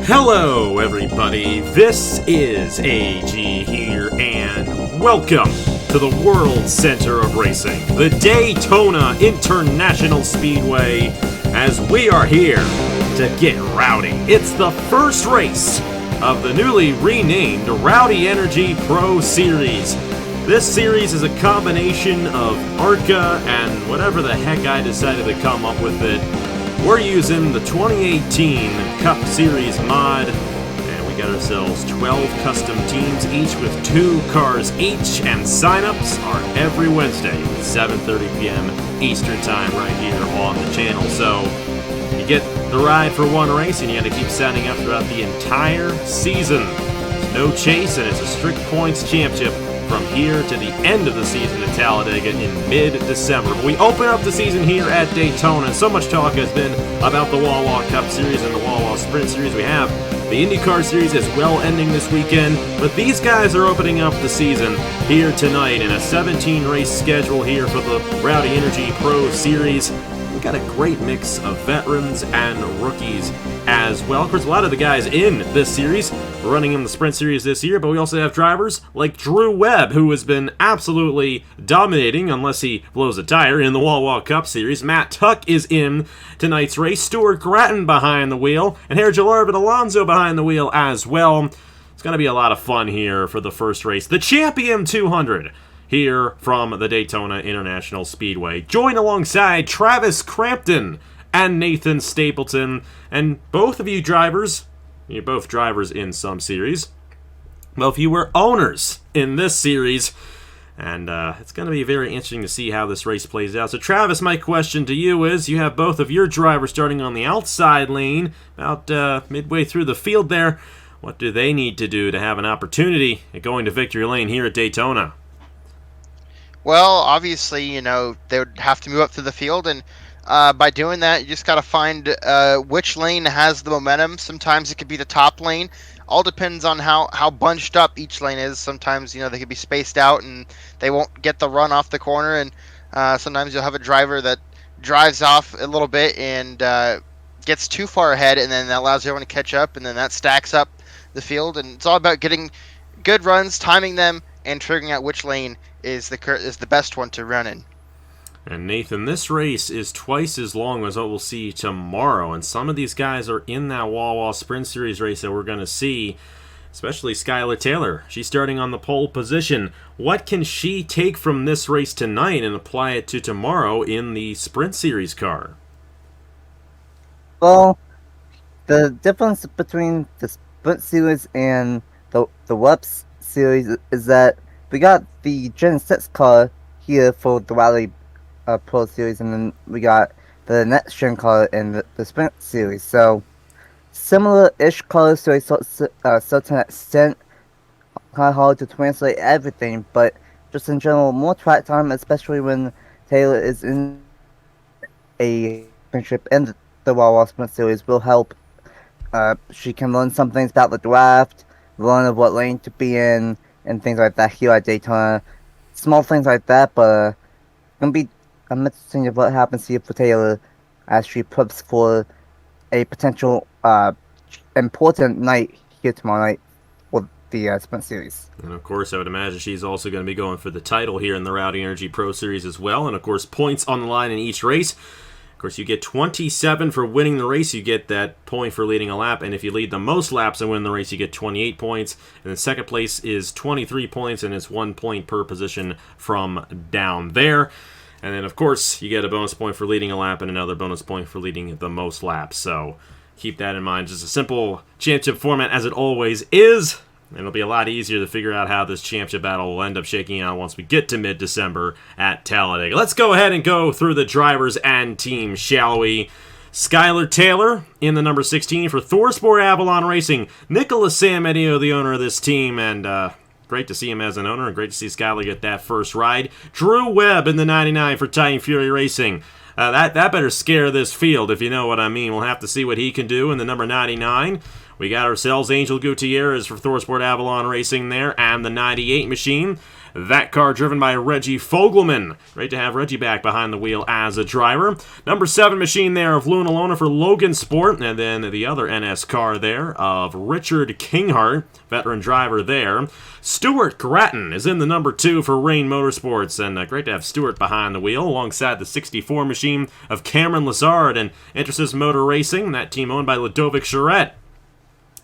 Hello, everybody. This is AG here, and welcome to the World Center of Racing, the Daytona International Speedway, as we are here to get rowdy. It's the first race of the newly renamed Rowdy Energy Pro Series. This series is a combination of ARCA and whatever the heck I decided to come up with it. We're using the 2018 Cup Series mod, and we got ourselves 12 custom teams, each with 2 cars each, and signups are every Wednesday at 7:30 p.m. Eastern Time right here on the channel. So you get the ride for one race, and you got to keep signing up throughout the entire season. There's no chase, and it's a strict points championship from here to the end of the season at Talladega in mid-December. We open up the season here at Daytona, and so much talk has been about the Wawa Cup Series and the Wawa Sprint Series. We have the IndyCar Series as well ending this weekend, but these guys are opening up the season here tonight in a 17-race schedule here for the Rowdy Energy Pro Series. We've got a great mix of veterans and rookies as well. Of course, a lot of the guys in this series are running in the Sprint Series this year, but we also have drivers like Drew Webb, who has been absolutely dominating, unless he blows a tire, in the Wawa Cup Series. Matt Tuck is in tonight's race. Stuart Gratton behind the wheel, and Herja Larvin Alonso behind the wheel as well. It's going to be a lot of fun here for the first race. The Champion 200. Here from the Daytona International Speedway. Join alongside Travis Crampton and Nathan Stapleton. And both of you drivers, you're both drivers in some series. Well, if you were owners in this series, and it's going to be very interesting to see how this race plays out. So Travis, my question to you is, you have both of your drivers starting on the outside lane, about midway through the field there. What do they need to do to have an opportunity at going to victory lane here at Daytona? Well, obviously, they would have to move up through the field, and by doing that, you just got to find which lane has the momentum. Sometimes it could be the top lane. All depends on how bunched up each lane is. Sometimes, they could be spaced out, and they won't get the run off the corner, and sometimes you'll have a driver that drives off a little bit and gets too far ahead, and then that allows everyone to catch up, and then that stacks up the field. And it's all about getting good runs, timing them, and figuring out which lane is the best one to run in. And Nathan, this race is twice as long as what we'll see tomorrow, and some of these guys are in that Wawa Sprint Series race that we're going to see, especially Skylar Taylor. She's starting on the pole position. What can she take from this race tonight and apply it to tomorrow in the Sprint Series car? Well, the difference between the Sprint Series and the WEPS Series is that we got the Gen 6 car here for the Rowdy Pro Series, and then we got the next gen car in the Sprint Series. So, similar-ish cars to a certain extent. Kind of hard to translate everything, but just in general, more track time, especially when Taylor is in a championship in the Wawa Sprint Series, will help. She can learn some things about the draft, learn of what lane to be in, and things like that here at Daytona. Small things like that, but going to be interesting of what happens here for Taylor as she preps for a potential important night here tomorrow night for the Sprint Series. And of course, I would imagine she's also going to be going for the title here in the Rowdy Energy Pro Series as well. And of course, points on the line in each race. Of course, you get 27 for winning the race. You get that point for leading a lap. And if you lead the most laps and win the race, you get 28 points. And then second place is 23 points, and it's 1 point per position from down there. And then, of course, you get a bonus point for leading a lap and another bonus point for leading the most laps. So keep that in mind. Just a simple championship format as it always is. And it'll be a lot easier to figure out how this championship battle will end up shaking out once we get to mid-December at Talladega. Let's go ahead and go through the drivers and teams, shall we? Skylar Taylor in the number 16 for ThorSport Avalon Racing. Nicholas Samedeo, the owner of this team, and great to see him as an owner, and great to see Skylar get that first ride. Drew Webb in the 99 for Titan Fury Racing. That better scare this field, if you know what I mean. We'll have to see what he can do in the number 99. We got ourselves Angel Gutierrez for ThorSport Avalon Racing there, and the 98 machine. That car driven by Reggie Fogelman. Great to have Reggie back behind the wheel as a driver. Number 7 machine there of Luna Lona for Logan Sport. And then the other NS car there of Richard Kinghart, veteran driver there. Stuart Grattan is in the number 2 for Rain Motorsports. And great to have Stuart behind the wheel alongside the 64 machine of Cameron Lazard and Intersys Motor Racing. That team owned by Ludovic Charette.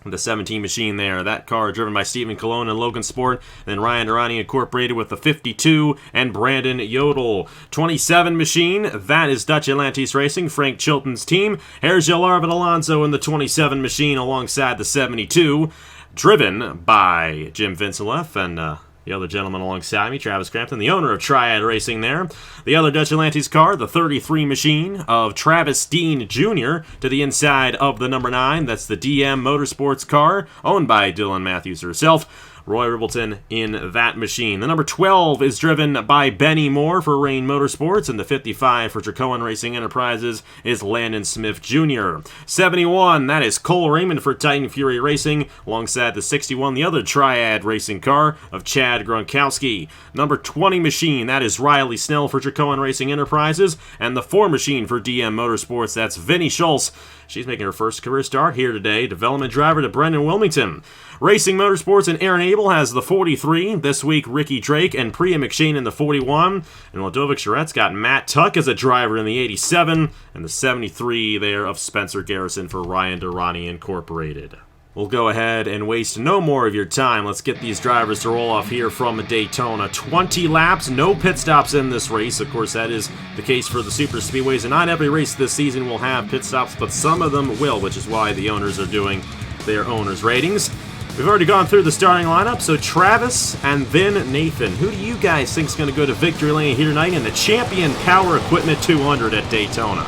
The 17 machine there, that car driven by Stephen Colon and Logan Sport, then Ryan Durrani Incorporated with the 52 and Brandon Yodel. 27 machine, that is Dutch Atlantis Racing, Frank Chilton's team. Here's Arvin Alonso in the 27 machine alongside the 72, driven by Jim Vincenleff and the other gentleman alongside me, Travis Crampton, the owner of Triad Racing there. The other Dutch Atlantis car, the 33 machine of Travis Dean Jr. to the inside of the number 9. That's the DM Motorsports car, owned by Dylan Matthews herself. Roy Ribbleton in that machine. The number 12 is driven by Benny Moore for Rain Motorsports, and the 55 for Dracoan Racing Enterprises is Landon Smith Jr. 71, that is Cole Raymond for Titan Fury Racing, alongside the 61, the other Triad Racing car of Chad Gronkowski. Number 20 machine, that is Riley Snell for Dracoan Racing Enterprises, and the 4 machine for DM Motorsports, that's Vinnie Schultz. She's making her first career start here today. Development driver to Brendan Wilmington. Racing Motorsports and Aaron Abel has the 43. This week, Ricky Drake and Priya McShane in the 41. And Ludovic Charette's got Matt Tuck as a driver in the 87. And the 73 there of Spencer Garrison for Ryan Durrani Incorporated. We'll go ahead and waste no more of your time. Let's get these drivers to roll off here from Daytona. 20 laps, no pit stops in this race. Of course, that is the case for the super speedways, and not every race this season will have pit stops, but some of them will, which is why the owners are doing their owners' ratings. We've already gone through the starting lineup, so Travis and then Nathan. Who do you guys think is going to go to victory lane here tonight in the Champion Power Equipment 200 at Daytona?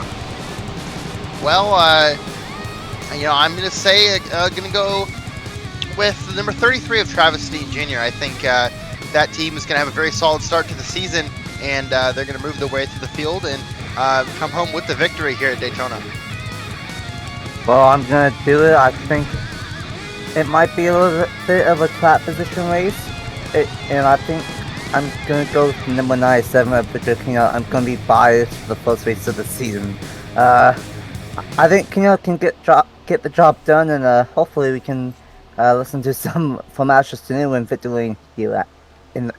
Well, I'm going to say, going to go with the number 33 of Travis Dean Jr. I think that team is going to have a very solid start to the season, and they're going to move their way through the field and come home with the victory here at Daytona. Well, I'm going to do it. I think it might be a little bit of a trap position race, and I think I'm going to go with number 97 of Victor Kino. I'm going to be biased for the first race of the season. I think Kino can get the job done, and hopefully we can listen to some from Ashes to New and Victor Lane here in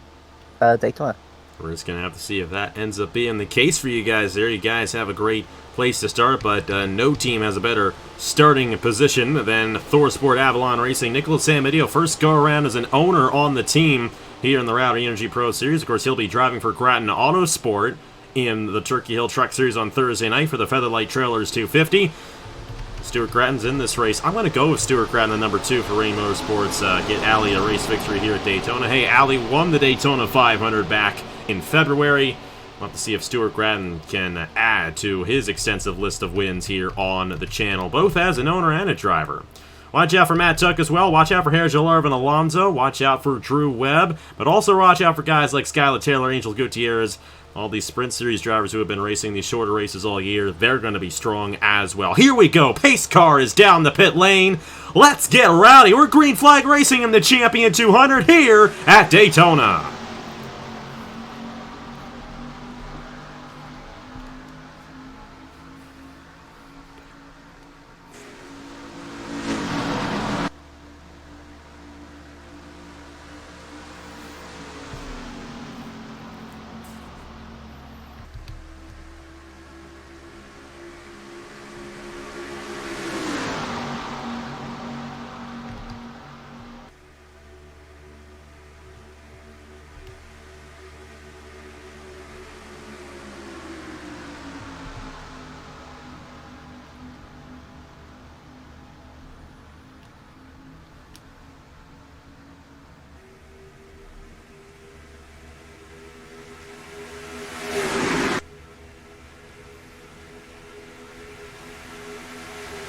Daytona. We're just going to have to see if that ends up being the case for you guys there. You guys have a great place to start, but no team has a better starting position than ThorSport Avalon Racing. Nicholas Samidio, first go around as an owner on the team here in the Rowdy Energy Pro Series. Of course, he'll be driving for Grattan Autosport in the Turkey Hill Truck Series on Thursday night for the Featherlight Trailers 250. Stuart Grattan's in this race. I'm going to go with Stuart Grattan, the number 2 for Rain Motorsports. Get Allie a race victory here at Daytona. Hey, Allie won the Daytona 500 back in February. We'll have to see if Stuart Grattan can add to his extensive list of wins here on the channel, both as an owner and a driver. Watch out for Matt Tuck as well. Watch out for Hergel Arvin Alonso. Watch out for Drew Webb. But also watch out for guys like Skylar Taylor, Angel Gutierrez, all these Sprint Series drivers who have been racing these shorter races all year. They're going to be strong as well. Here we go. Pace car is down the pit lane. Let's get rowdy. We're Green Flag Racing in the Champion 200 here at Daytona.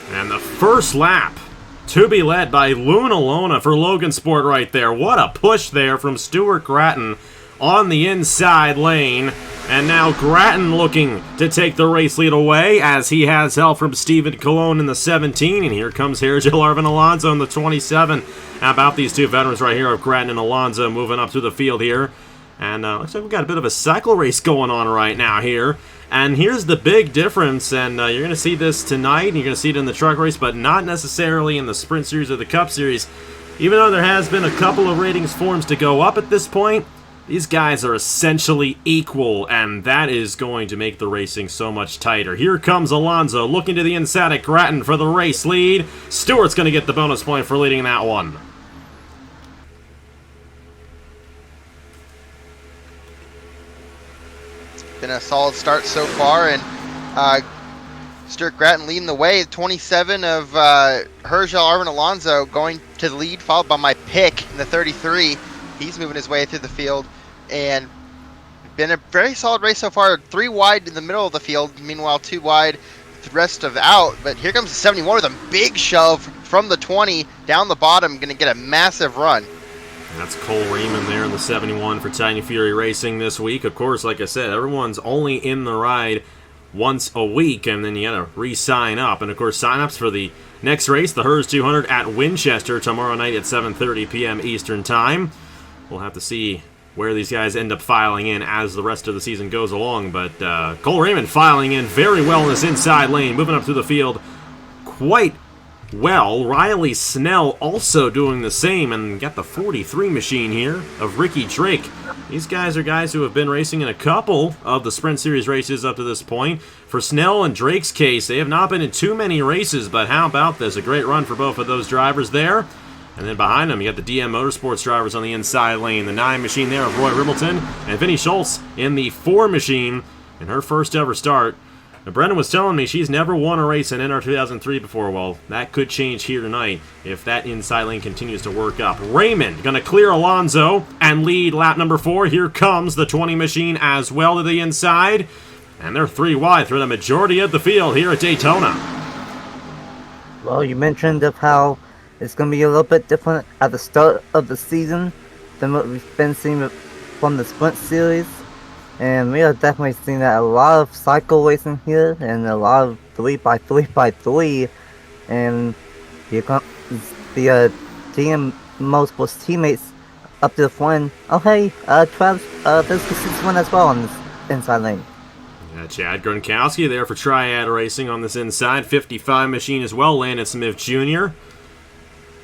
And the first lap to be led by Luna Lona for Logan Sport right there. What a push there from Stuart Grattan on the inside lane. And now Grattan looking to take the race lead away as he has help from Stephen Colon in the 17. And here comes Hergel Arvin Alonso in the 27. How about these two veterans right here of Grattan and Alonso moving up through the field here? And looks like we've got a bit of a cycle race going on right now here. And here's the big difference, and you're going to see this tonight, and you're going to see it in the truck race, but not necessarily in the Sprint Series or the Cup Series. Even though there has been a couple of ratings forms to go up at this point, these guys are essentially equal, and that is going to make the racing so much tighter. Here comes Alonso looking to the inside at Grattan for the race lead. Stewart's going to get the bonus point for leading that one. Been a solid start so far, and Stuart Grattan leading the way. 27 of Hergel Arvin Alonso going to the lead, followed by my pick in the 33. He's moving his way through the field, and been a very solid race so far. 3 wide in the middle of the field, meanwhile 2 wide the rest of out. But here comes the 71 with a big shove from the 20 down the bottom, going to get a massive run. That's Cole Raymond there in the 71 for Tiny Fury Racing this week. Of course, like I said, everyone's only in the ride once a week, and then you gotta re-sign up. And of course, sign-ups for the next race, the Hers 200 at Winchester, tomorrow night at 7:30 p.m. Eastern Time. We'll have to see where these guys end up filing in as the rest of the season goes along. But Cole Raymond filing in very well in this inside lane, moving up through the field quite well. Riley Snell also doing the same, and got the 43 machine here of Ricky Drake. These guys are guys who have been racing in a couple of the Sprint Series races up to this point. For Snell and Drake's case, they have not been in too many races, but how about this? A great run for both of those drivers there. And then behind them, you got the DM Motorsports drivers on the inside lane. The 9 machine there of Roy Ribbleton, and Vinnie Schultz in the 4 machine in her first ever start. Now, Brendan was telling me she's never won a race in NR2003 before. Well, that could change here tonight if that inside lane continues to work up. Raymond going to clear Alonso and lead lap number 4. Here comes the 20 machine as well to the inside. And they're 3 wide through the majority of the field here at Daytona. Well, you mentioned of how it's going to be a little bit different at the start of the season than what we've been seeing from the Sprint Series. And we are definitely seeing that a lot of cycle racing here, and a lot of 3x3x3. And here comes the DM Motorsports teammates up to the front. Oh hey, Travis, there's the 61 as well on this inside lane. Yeah, Chad Gronkowski there for Triad Racing on this inside. 55 machine as well, Landon Smith Jr.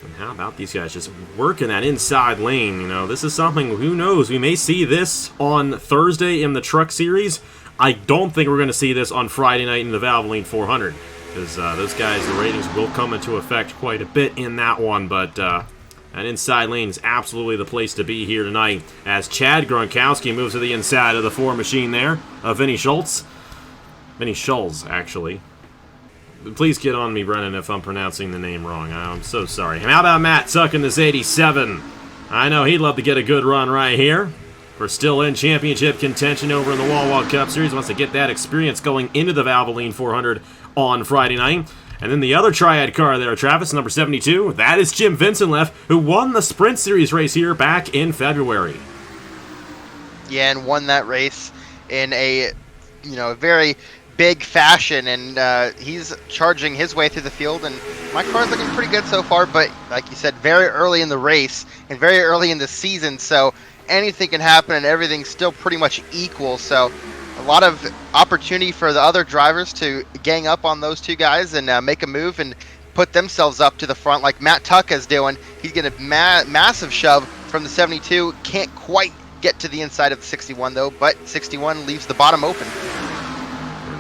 And how about these guys just working that inside lane? You know, this is something, who knows, we may see this on Thursday in the Truck Series. I don't think we're going to see this on Friday night in the Valvoline 400, because those guys, the ratings will come into effect quite a bit in that one. But that inside lane is absolutely the place to be here tonight, as Chad Gronkowski moves to the inside of the 4 machine there of Vinnie Schultz. Vinnie Schultz, actually. Please get on me, Brennan, if I'm pronouncing the name wrong. I'm so sorry. How about Matt Tuck in this 87? I know he'd love to get a good run right here. We're still in championship contention over in the Wall Cup Series. Wants to get that experience going into the Valvoline 400 on Friday night. And then the other Triad car there, Travis, number 72. That is Jim Vincent-Leff, who won the Sprint Series race here back in February. Yeah, and won that race in a, very big fashion, and he's charging his way through the field, and my car's looking pretty good so far, but like you said, very early in the race and very early in the season, so anything can happen and everything's still pretty much equal. So a lot of opportunity for the other drivers to gang up on those 2 guys and make a move and put themselves up to the front like Matt Tuck is doing. He's getting a massive shove from the 72, can't quite get to the inside of the 61 though, but 61 leaves the bottom open.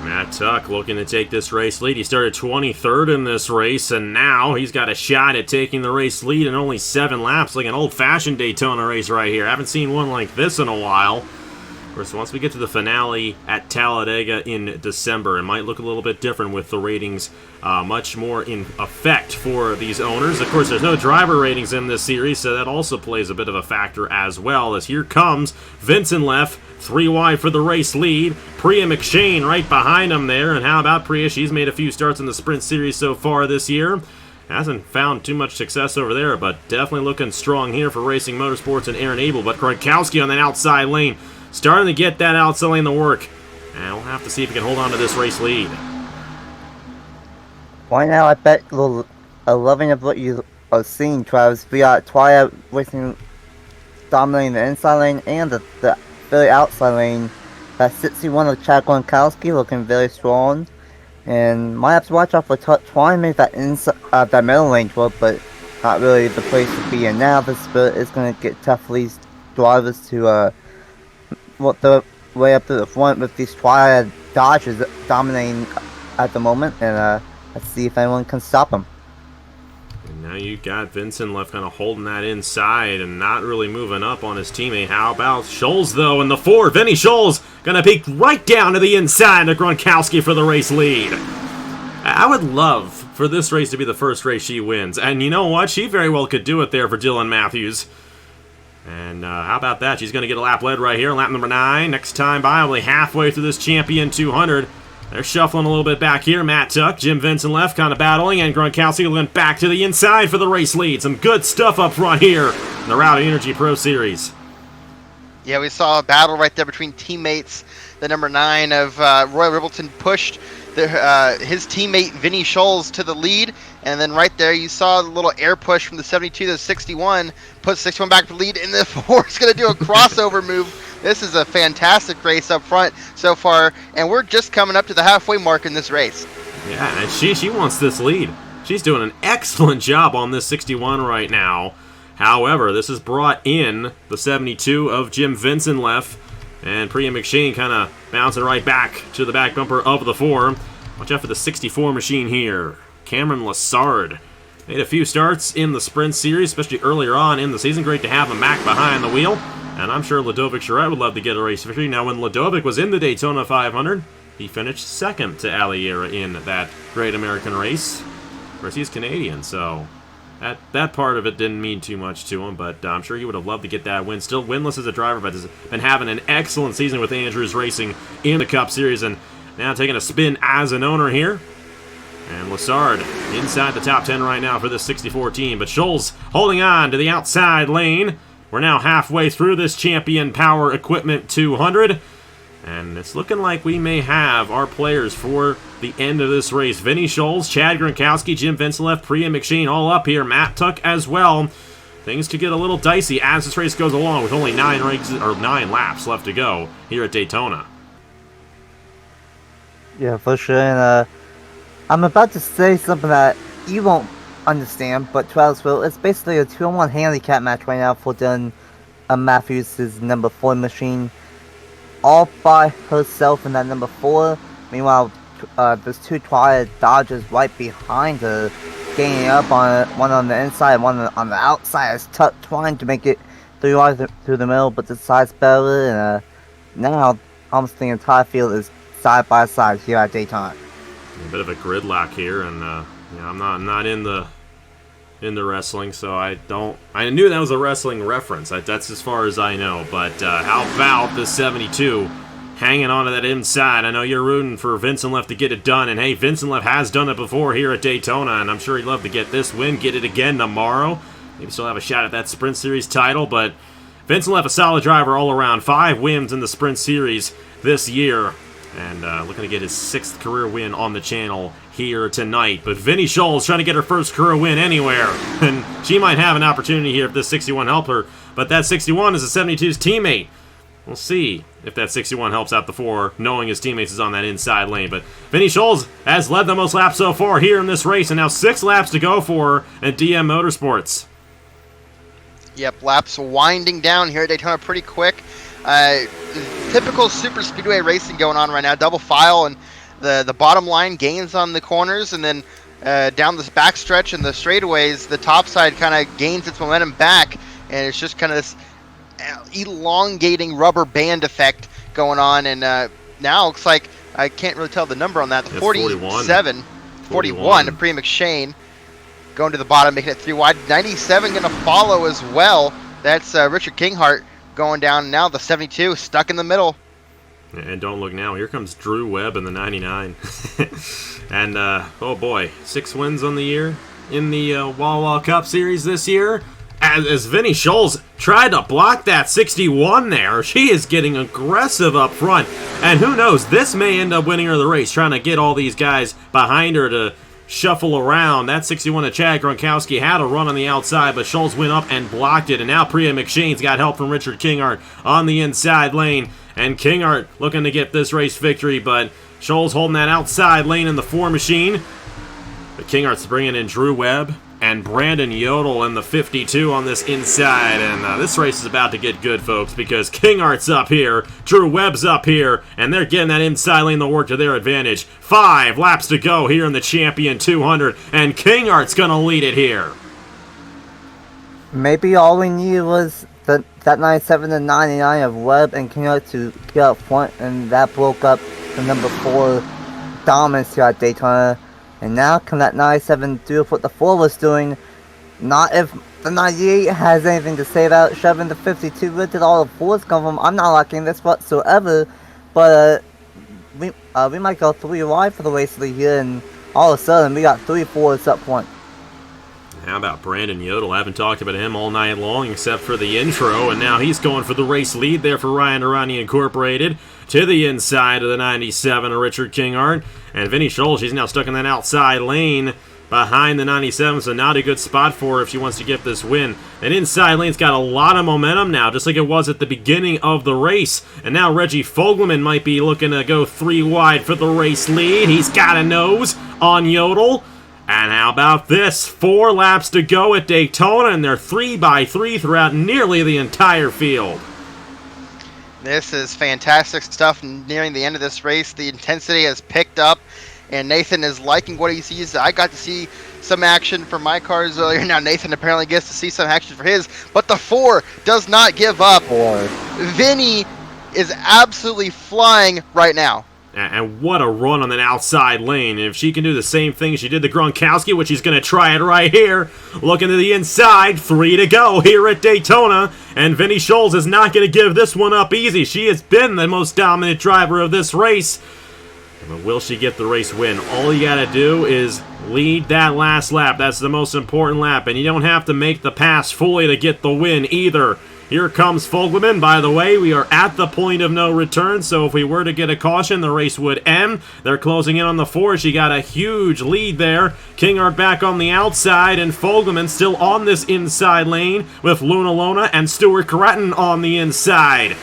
Matt Tuck looking to take this race lead. He started 23rd in this race, and now he's got a shot at taking the race lead in only 7 laps, like an old-fashioned Daytona race right here. I haven't seen one like this in a while. Of course, once we get to the finale at Talladega in December, it might look a little bit different with the ratings much more in effect for these owners. Of course, there's no driver ratings in this series, so that also plays a bit of a factor as well, as here comes Vincent-Leff, 3 wide for the race lead. Priya McShane right behind him there. And how about Priya? She's made a few starts in the Sprint Series so far this year. Hasn't found too much success over there, but definitely looking strong here for Racing Motorsports and Aaron Abel. But Gronkowski on that outside lane, starting to get that outside lane to work. And we'll have to see if he can hold on to this race lead. Right now, I bet loving of what you are seeing, Travis. We got Twilight Racing dominating the inside lane and the very outside lane. That 61 of Chad Gronkowski looking very strong. And might have to watch out for trying to make that inside, that middle lane work, but not really the place to be in now. The Spirit is going to get tough for these drivers to work their way up to the front with these triad dodges dominating at the moment. And let's see if anyone can stop them. And now you got Vincent left kind of holding that inside and not really moving up on his teammate. How about Scholes, though, in the 4? Vinny Scholes going to peek right down to the inside to Gronkowski for the race lead. I would love for this race to be the first race she wins. And you know what? She very well could do it there for Dylan Matthews. And how about that? She's going to get a lap lead right here, lap number 9. Next time by, only halfway through this Champion 200. They're shuffling a little bit back here. Matt Tuck, Jim Vincent left, kind of battling, and Gronkowski went back to the inside for the race lead. Some good stuff up front here in the Rowdy Energy Pro Series. Yeah, we saw a battle right there between teammates. The number 9 of Roy Ribbleton pushed his teammate Vinny Scholes to the lead, and then right there you saw the little air push from the 72 to the 61, put 61 back to the lead, and the 4 is going to do a crossover move. This is a fantastic race up front so far, and we're just coming up to the halfway mark in this race. Yeah, and she wants this lead. She's doing an excellent job on this 61 right now. However, this has brought in the 72 of Jim Vincent left, and Priya McShane kind of bouncing right back to the back bumper of the 4. Watch out for the 64 machine here. Cameron Lassard made a few starts in the sprint series, especially earlier on in the season. Great to have him back behind the wheel. And I'm sure Ludovic Charette would love to get a race victory. Now, when Ludovic was in the Daytona 500, he finished second to Aliera in that Great American race. Of course, he's Canadian, so that part of it didn't mean too much to him, but I'm sure he would have loved to get that win. Still winless as a driver, but has been having an excellent season with Andrews Racing in the Cup Series, and now taking a spin as an owner here. And Lassard inside the top 10 right now for this 64 team, but Scholes holding on to the outside lane. We're now halfway through this Champion Power Equipment 200, and it's looking like we may have our players for the end of this race. Vinny Scholes, Chad Gronkowski, Jim Vincent, Priya McShane all up here. Matt Tuck as well. Things could get a little dicey as this race goes along with only 9 laps left to go here at Daytona. Yeah, for sure. And I'm about to say something that you won't understand, but Travis will. It's basically a 2-on-1 handicap match right now for Dylan Matthews' number 4 machine, all by herself in that number 4. Meanwhile, there's 2 triad Dodgers right behind her, gaining up on one on the inside, one on the outside. It's trying to make it through the middle, but decides better. And now almost the entire field is side by side here at Daytona. A bit of a gridlock here, and I'm not in the wrestling, so I knew that was a wrestling reference. That's as far as I know. But how about the 72 hanging on to that inside? I know you're rooting for Vincent Left to get it done, and hey, Vincent Left has done it before here at Daytona, and I'm sure he'd love to get this win, get it again tomorrow. Maybe still have a shot at that Sprint Series title, but Vincent Left a solid driver all around. 5 wins in the Sprint Series this year. And looking to get his 6th career win on the channel here tonight. But Vinny Scholes trying to get her first career win anywhere. And she might have an opportunity here if this 61 help her. But that 61 is a 72's teammate. We'll see if that 61 helps out the 4, knowing his teammates is on that inside lane. But Vinny Scholes has led the most laps so far here in this race. And now 6 laps to go for her at DM Motorsports. Yep, laps winding down here at Daytona pretty quick. Typical super speedway racing going on right now. Double file, and the bottom line gains on the corners, and then down this backstretch and the straightaways, the top side kind of gains its momentum back, and it's just kind of this elongating rubber band effect going on. And now it looks like, I can't really tell the number on that, the 47, 41 of Priya McShane going to the bottom, making it 3 wide. 97 going to follow as well. That's Richard Kinghart going down. Now the 72 stuck in the middle. And don't look now, here comes Drew Webb in the 99. And oh boy, 6 wins on the year in the Wawa Cup Series this year. As Vinny Scholes tried to block that 61 there, she is getting aggressive up front. And who knows, this may end up winning her the race, trying to get all these guys behind her to shuffle around. That 61 of Chad Gronkowski had a run on the outside, but Schultz went up and blocked it. And now Priya McShane's got help from Richard Kingart on the inside lane. And Kingart looking to get this race victory, but Schultz holding that outside lane in the 4 machine. But Kingart's bringing in Drew Webb and Brandon Yodel in the 52 on this inside. And this race is about to get good, folks, because Kingart's up here, Drew Webb's up here, and they're getting that inside lane to work to their advantage. 5 laps to go here in the Champion 200, and Kingart's going to lead it here. Maybe all we needed was that 97 and 99 of Webb and Kingart to get up front, and that broke up the number 4 dominance here at Daytona. And now can that 97 do what the 4 was doing? Not if the 98 has anything to say about shoving the 52. Where did all the 4s come from? I'm not liking this whatsoever. But we might go 3 wide for the race of the year, and all of a sudden we got 3 4s up front. How about Brandon Yodel? I haven't talked about him all night long except for the intro, and now he's going for the race lead there for Ryan Arani Incorporated. To the inside of the 97 of Richard Kingart. And Vinny Schultz, she's now stuck in that outside lane behind the 97, so not a good spot for her if she wants to get this win. That inside lane's got a lot of momentum now, just like it was at the beginning of the race. And now Reggie Fogelman might be looking to go 3 wide for the race lead. He's got a nose on Yodel. And how about this? 4 laps to go at Daytona, and they're 3x3 throughout nearly the entire field. This is fantastic stuff. Nearing the end of this race, the intensity has picked up, and Nathan is liking what he sees. I got to see some action for my cars earlier. Now Nathan apparently gets to see some action for his, but the 4 does not give up. Vinny is absolutely flying right now. And what a run on that outside lane. If she can do the same thing she did to Gronkowski, which she's going to try it right here. Looking to the inside, 3 to go here at Daytona. And Vinny Schultz is not going to give this one up easy. She has been the most dominant driver of this race. But will she get the race win? All you got to do is lead that last lap. That's the most important lap. And you don't have to make the pass fully to get the win either. Here comes Fogelman. By the way, we are at the point of no return, so if we were to get a caution, the race would end. They're closing in on the 4. She got a huge lead there. Kingart back on the outside, and Fogelman still on this inside lane with Luna Lona and Stuart Cretton on the inside.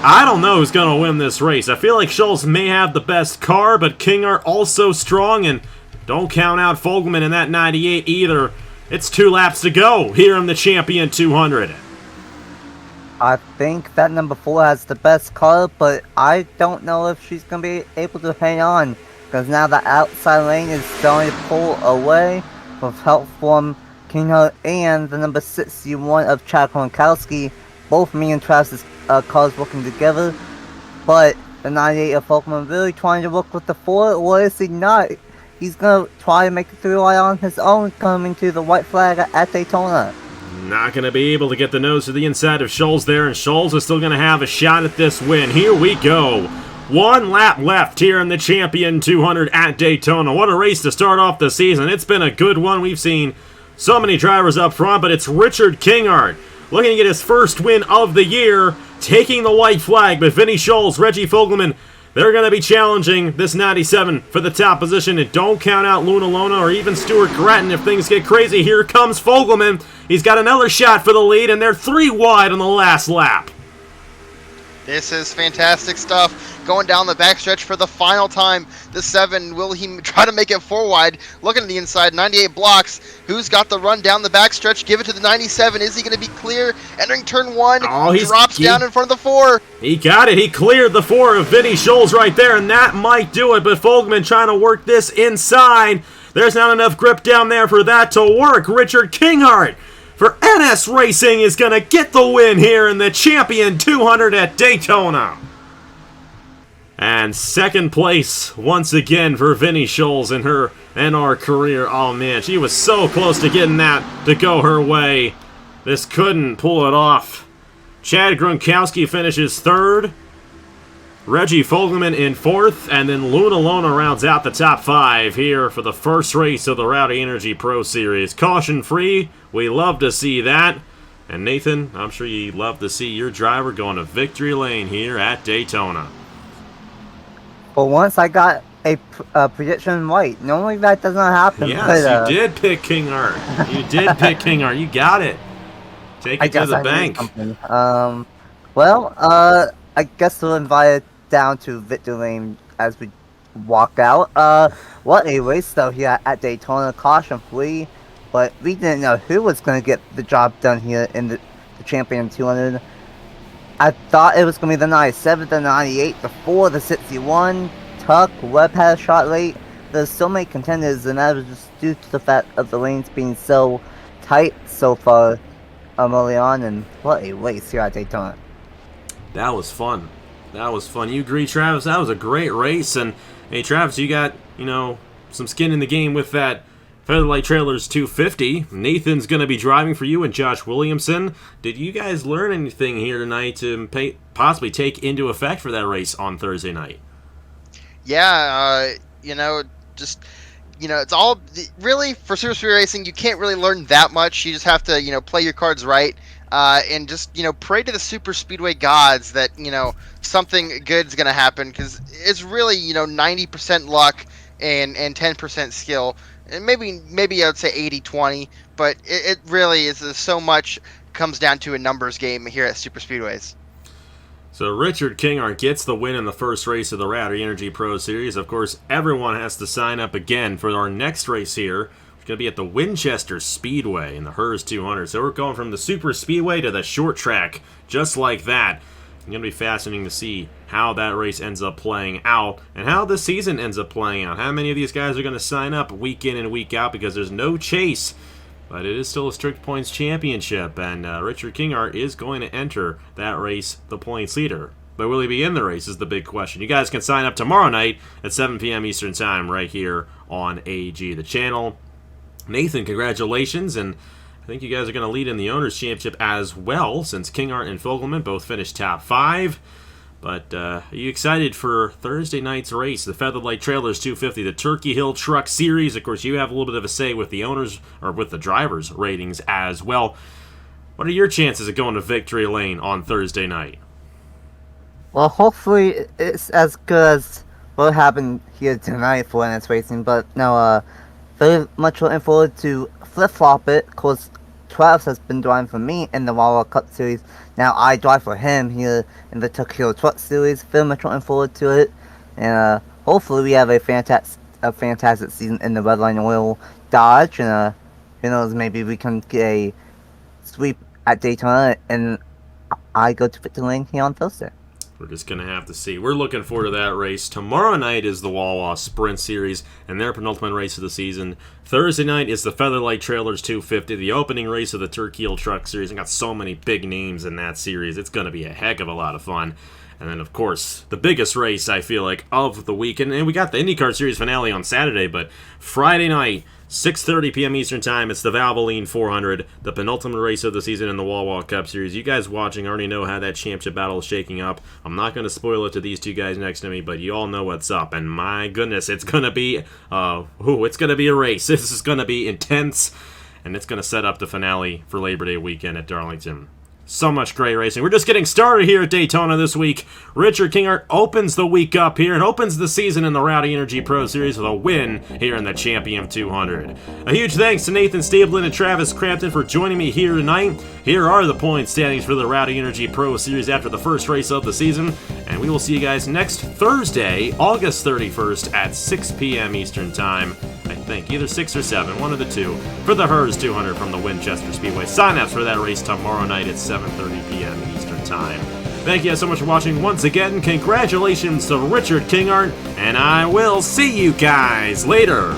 I don't know who's going to win this race. I feel like Schultz may have the best car, but Kingart also strong, and don't count out Fogelman in that 98 either. It's 2 laps to go here in the Champion 200. I think that number 4 has the best car, but I don't know if she's going to be able to hang on, because now the outside lane is starting to pull away with help from Kingart and the number 61 of Chad Gronkowski. Both me and Travis's cars working together, but the 98 of Fogelman really trying to work with the 4, or is he not? He's going to try to make it through on his own coming to the white flag at Daytona. Not going to be able to get the nose to the inside of Schultz there, and Schultz is still going to have a shot at this win. Here we go. 1 lap left here in the Champion 200 at Daytona. What a race to start off the season. It's been a good one. We've seen so many drivers up front, but it's Richard Kingart looking to get his first win of the year, taking the white flag. But Vinny Schultz, Reggie Fogelman, they're going to be challenging this 97 for the top position. And don't count out Luna Lona or even Stuart Cretton if things get crazy. Here comes Fogelman. He's got another shot for the lead, and they're 3 wide on the last lap. This is fantastic stuff. Going down the backstretch for the final time. The 7, will he try to make it 4 wide? Looking at the inside, 98 blocks. Who's got the run down the backstretch? Give it to the 97. Is he going to be clear? Entering turn 1, drops down in front of the 4. He got it. He cleared the 4 of Vinny Schultz right there, and that might do it. But Fogelman trying to work this inside. There's not enough grip down there for that to work. Richard Kingart for NS Racing is going to get the win here in the Champion 200 at Daytona. And second place once again for Vinny Schultz in her NR career. Oh man, she was so close to getting that to go her way. This couldn't pull it off. Chad Gronkowski finishes 3rd. Reggie Fogelman in 4th, and then Luna Lona rounds out the top 5 here for the first race of the Rowdy Energy Pro Series. Caution free, we love to see that. And Nathan, I'm sure you love to see your driver going to victory lane here at Daytona. But once I got a prediction right. Normally that does not happen, Yes, but you did pick King Art. You did pick King Art. You got it. Take I it to guess the I knew bank. something. Well, I guess we'll invite it down to Victor Lane as we walk out. What a race though here at Daytona, caution free, but we didn't know who was going to get the job done here in the Champion 200. I thought it was going to be the 97, the 98, the 4, the 61. Tuck, Webb had a shot late. There's so many contenders, and that was just due to the fact of the lanes being so tight so far early on, and what a race here at Daytona. That was fun. That was fun. You agree, Travis? That was a great race. And hey, Travis, you got some skin in the game with that Featherlight Trailers 250. Nathan's going to be driving for you and Josh Williamson. Did you guys learn anything here tonight to possibly take into effect for that race on Thursday night? Yeah, just it's all really for Super Speed Racing. You can't really learn that much. You just have to play your cards right, and just pray to the Super Speedway gods that something good's gonna happen, because it's really 90% luck and 10% skill, and maybe I would say 80-20, but it really is so much comes down to a numbers game here at Super Speedways. So Richard Kingart gets the win in the first race of the Rowdy Energy Pro Series. Of course, everyone has to sign up again for our next race here. It's going to be at the Winchester Speedway in the HERS 200. So we're going from the Super Speedway to the short track, just like that. It's going to be fascinating to see how that race ends up playing out and how the season ends up playing out. How many of these guys are going to sign up week in and week out, because there's no chase. But it is still a strict points championship, and Richard Kingart is going to enter that race the points leader. But will he be in the race is the big question. You guys can sign up tomorrow night at 7 p.m. Eastern Time right here on AG, the channel. Nathan, congratulations, and I think you guys are going to lead in the Owners' Championship as well, since Kingart and Fogelman both finished top 5. But are you excited for Thursday night's race, the Featherlight Trailers 250, the Turkey Hill Truck Series? Of course, you have a little bit of a say with the owners, or with the drivers' ratings as well. What are your chances of going to victory lane on Thursday night? Well, hopefully it's as good as what happened here tonight for NS Racing, but no, very much looking forward to flip-flop it, because Travis has been driving for me in the Wawa Cup Series. Now I drive for him here in the Tokyo Truck Series. Very much looking forward to it, and hopefully we have a fantastic season in the Redline Oil Dodge, and who knows, maybe we can get a sweep at Daytona, and I go to Victor Lane here on Thursday. We're just going to have to see. We're looking forward to that race. Tomorrow night is the Wawa Sprint Series and their penultimate race of the season. Thursday night is the Featherlight Trailers 250, the opening race of the Turkey Hill Truck Series. I got so many big names in that series. It's going to be a heck of a lot of fun. And then, of course, the biggest race, I feel like, of the weekend. And we got the IndyCar Series finale on Saturday, but Friday night, 6:30 p.m. Eastern Time, it's the Valvoline 400, the penultimate race of the season in the Wawa Cup Series. You guys watching already know how that championship battle is shaking up. I'm not going to spoil it to these two guys next to me, but you all know what's up. And my goodness, it's going to be, it's going to be a race. This is going to be intense, and it's going to set up the finale for Labor Day weekend at Darlington. So much great racing. We're just getting started here at Daytona this week. Richard Kingart opens the week up here and opens the season in the Rowdy Energy Pro Series with a win here in the Champion 200. A huge thanks to Nathan Stablin and Travis Crampton for joining me here tonight. Here are the point standings for the Rowdy Energy Pro Series after the first race of the season. And we will see you guys next Thursday, August 31st at 6 p.m. Eastern Time. I think either 6 or 7, one of the two, for the HERS 200 from the Winchester Speedway. Sign-ups for that race tomorrow night at 7:30 p.m. Eastern Time. Thank you guys so much for watching once again. Congratulations to Richard Kingart, and I will see you guys later.